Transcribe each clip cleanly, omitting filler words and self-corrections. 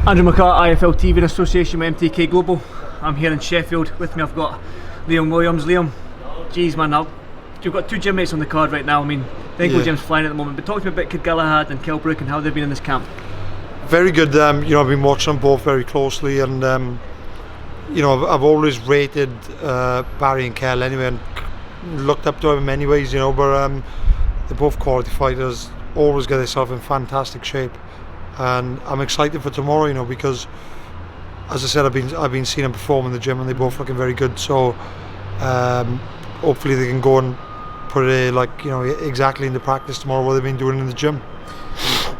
Andrew McCART, IFL TV in association with MTK Global. I'm here in Sheffield. With me I've got Liam Williams. Liam, geez man, you've got two gym mates on the card right now. I mean, the Ingles gym's flying at the moment, but talk to me about Kid Galahad and Kelbrook and how they've been in this camp. Very good. I've been watching them both very closely, and I've always rated Barry and Kel anyway, and looked up to them in many ways, but they're both quality fighters, always get themselves in fantastic shape, and I'm excited for tomorrow, because as I said, I've been seeing them perform in the gym, and they're both looking very good. So hopefully they can go and put it exactly into practice tomorrow what they've been doing in the gym.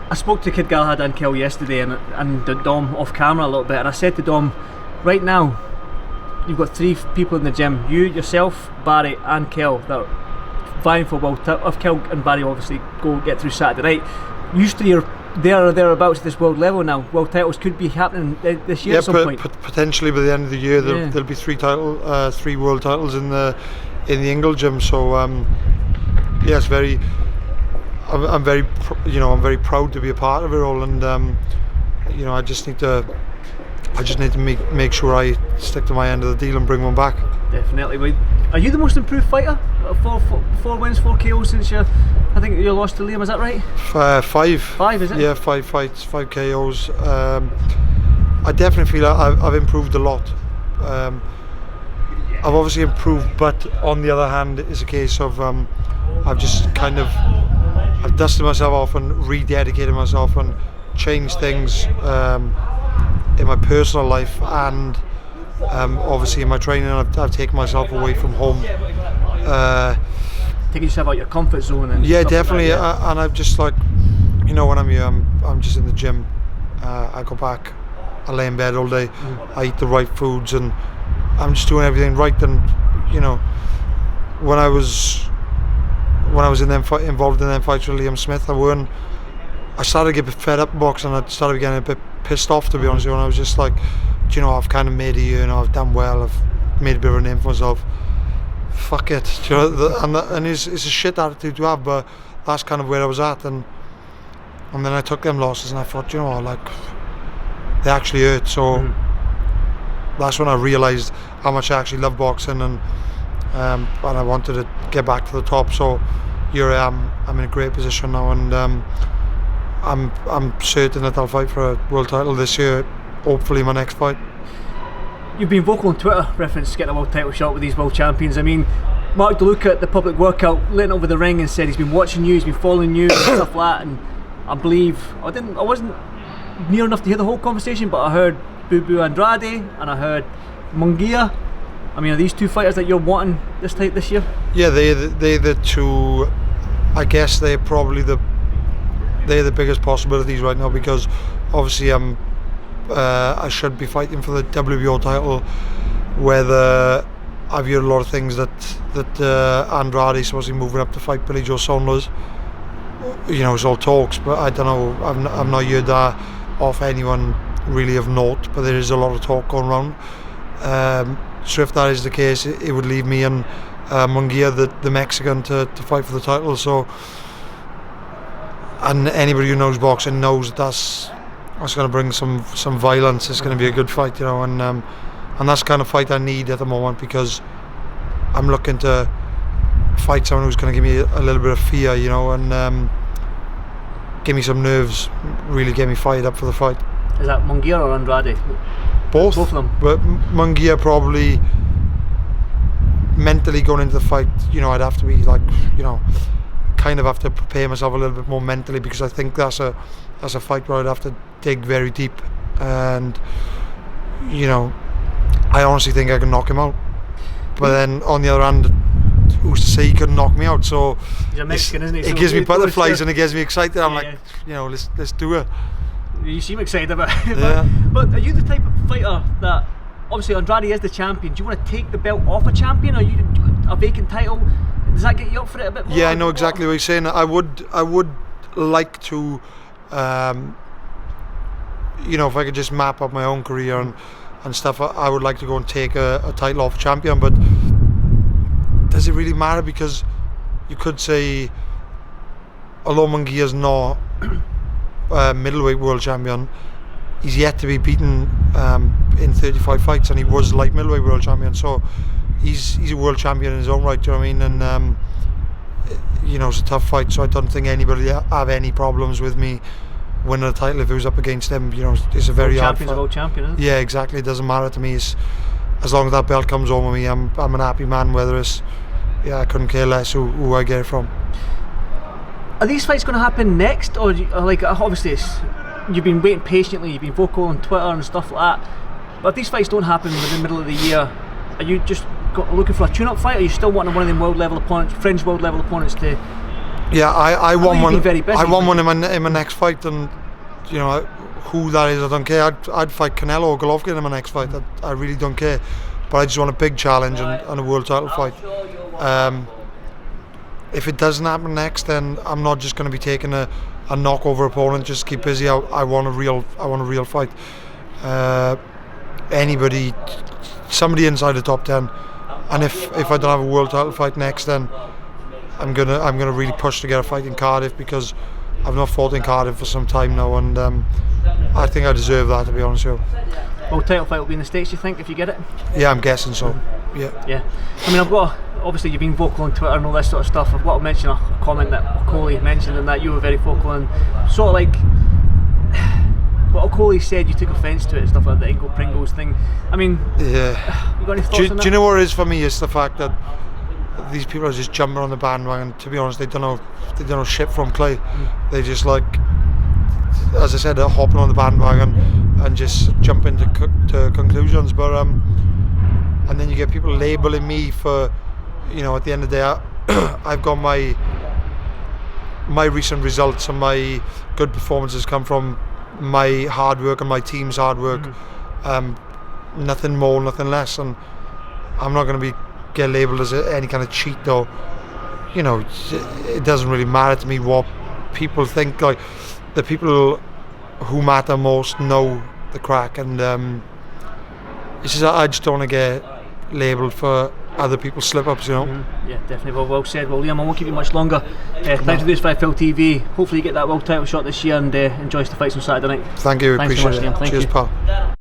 I spoke to Kid Galahad and Kel yesterday, and Dom off camera a little bit, and I said to Dom, right now you've got three people in the gym, you, yourself, Barry and Kel, that are vying for world title. If Kel and Barry obviously get through Saturday night, you three are there or thereabouts at this world level now. World titles could be happening this year at some point. Potentially by the end of the year there'll be three world titles in the Ingles gym. So yes, I'm very proud to be a part of it all, and I just need to make sure I stick to my end of the deal and bring one back. Definitely. Are you the most improved fighter? Four wins, 4 KOs since I think you lost to Liam, is that right? 5. 5, is it? Yeah, 5 fights, 5 KOs. I definitely feel I've improved a lot. I've obviously improved, but on the other hand, it's a case of I've just I've dusted myself off and rededicated myself and changed things in my personal life, and obviously in my training. I've taken myself away from home. Taking yourself out your comfort zone. And yeah, definitely. And I've just when I'm here, I'm just in the gym. I go back, I lay in bed all day. I eat the right foods, and I'm just doing everything right. And when I was involved in them fights with Liam Smith, I started to get a bit fed up boxing. I started getting a bit pissed off, to be honest with you, and I was just like, I've kind of made a year, I've done well, I've made a bit of a name for myself. Fuck it, and it's a shit attitude to have, but that's kind of where I was at, and then I took them losses, and I thought, they actually hurt. So that's when I realised how much I actually love boxing, and I wanted to get back to the top. So here I am. I'm in a great position now, and I'm certain that I'll fight for a world title this year. Hopefully, my next fight. You've been vocal on Twitter, reference getting a world title shot with these world champions. I mean, Mark DeLuca at the public workout leant over the ring and said he's been watching you, he's been following you and stuff like that. And I believe I wasn't near enough to hear the whole conversation, but I heard Boo Andrade and I heard Munguia. I mean, are these two fighters that you're wanting this year? Yeah, they're the two. I guess they're probably the biggest possibilities right now, because obviously I should be fighting for the WBO title. Whether I've heard a lot of things that Andrade is supposed to be moving up to fight Billy Joe Saunders. It's all talks, but I don't know. I've not heard that off anyone really of note, but there is a lot of talk going around. So if that is the case, it would leave me and Munguia, the Mexican, to fight for the title. So, and anybody who knows boxing knows that's going to bring some violence. It's going to be a good fight, and that's the kind of fight I need at the moment, because I'm looking to fight someone who's going to give me a little bit of fear, and give me some nerves, really get me fired up for the fight. Is that Munguia or Andrade? Both of them. But Munguia probably mentally going into the fight, I'd have to be kind of have to prepare myself a little bit more mentally, because I think that's a fight where I'd have to dig very deep, and I honestly think I can knock him out. But then on the other hand, who's to say he couldn't knock me out? So he's a Mexican, isn't he? It gives me butterflies and it gets me excited. I'm let's do it. You seem excited about it. Yeah. But are you the type of fighter that, obviously Andrade is the champion, do you want to take the belt off a champion, or you a vacant title? Does that get you up for it a bit more? Yeah, I know exactly what you're saying. I would like to, if I could just map up my own career and stuff, I would like to go and take a title off a champion. But does it really matter? Because you could say, although Munguia's not middleweight world champion, he's yet to be beaten in 35 fights, and he was light middleweight world champion. So he's a world champion in his own right. Do you know what I mean? And you know, it's a tough fight. So I don't think anybody have any problems with me winning a title if it was up against him. You know, it's a very hard fight. World champion, isn't it? Yeah, exactly. It doesn't matter to me. As long as that belt comes home with me, I'm an happy man. Whether it's, I couldn't care less who I get it from. Are these fights going to happen next, or like obviously you've been waiting patiently, you've been vocal on Twitter and stuff like that, but if these fights don't happen in the middle of the year, are you just looking for a tune-up fight, or are you still wanting one of them world level opponents, fringe world level opponents to? Yeah, I want one. Very busy, I want one in my next fight, and you know who that is, I don't care. I'd fight Canelo or Golovkin in my next fight. I really don't care, but I just want a big challenge and a world title fight. If it doesn't happen next, then I'm not just going to be taking a knockover opponent. Just keep busy. I want a real fight. Somebody inside the top 10. And if I don't have a world title fight next, then I'm gonna really push to get a fight in Cardiff, because I've not fought in Cardiff for some time now, and I think I deserve that, to be honest with you. World title fight will be in the States, you think, if you get it? Yeah, I'm guessing so. Yeah. I mean, obviously you've been vocal on Twitter and all this sort of stuff. I've got to mention a comment that Okolie mentioned, and that you were very vocal, and sort of like what Okolie said, you took offence to it and stuff like the Ingles Pringles thing. I mean, yeah. You got any thoughts on that? Do you know what it is for me? It's the fact that these people are just jumping on the bandwagon. To be honest, they don't know shit from clay. They just, like, as I said, they're hopping on the bandwagon and just jumping to conclusions. But and then you get people labelling me for, you know, at the end of the day, I've got my recent results and my good performances come from my hard work and my team's hard work. Nothing more, nothing less. And I'm not going to get labelled as any kind of cheat, though. You know, it doesn't really matter to me what people think. Like, the people who matter most know the crack, and it's just, I just don't want to get labelled for other people's slip-ups, you know. Yeah, definitely. Well said. Well, Liam, I won't keep you much longer. Thanks for this for Phil TV. Hopefully you get that world title shot this year, and enjoy the fights on Saturday night. Thank you, Thanks appreciate so much, it. Liam. Thank Cheers, you. pal.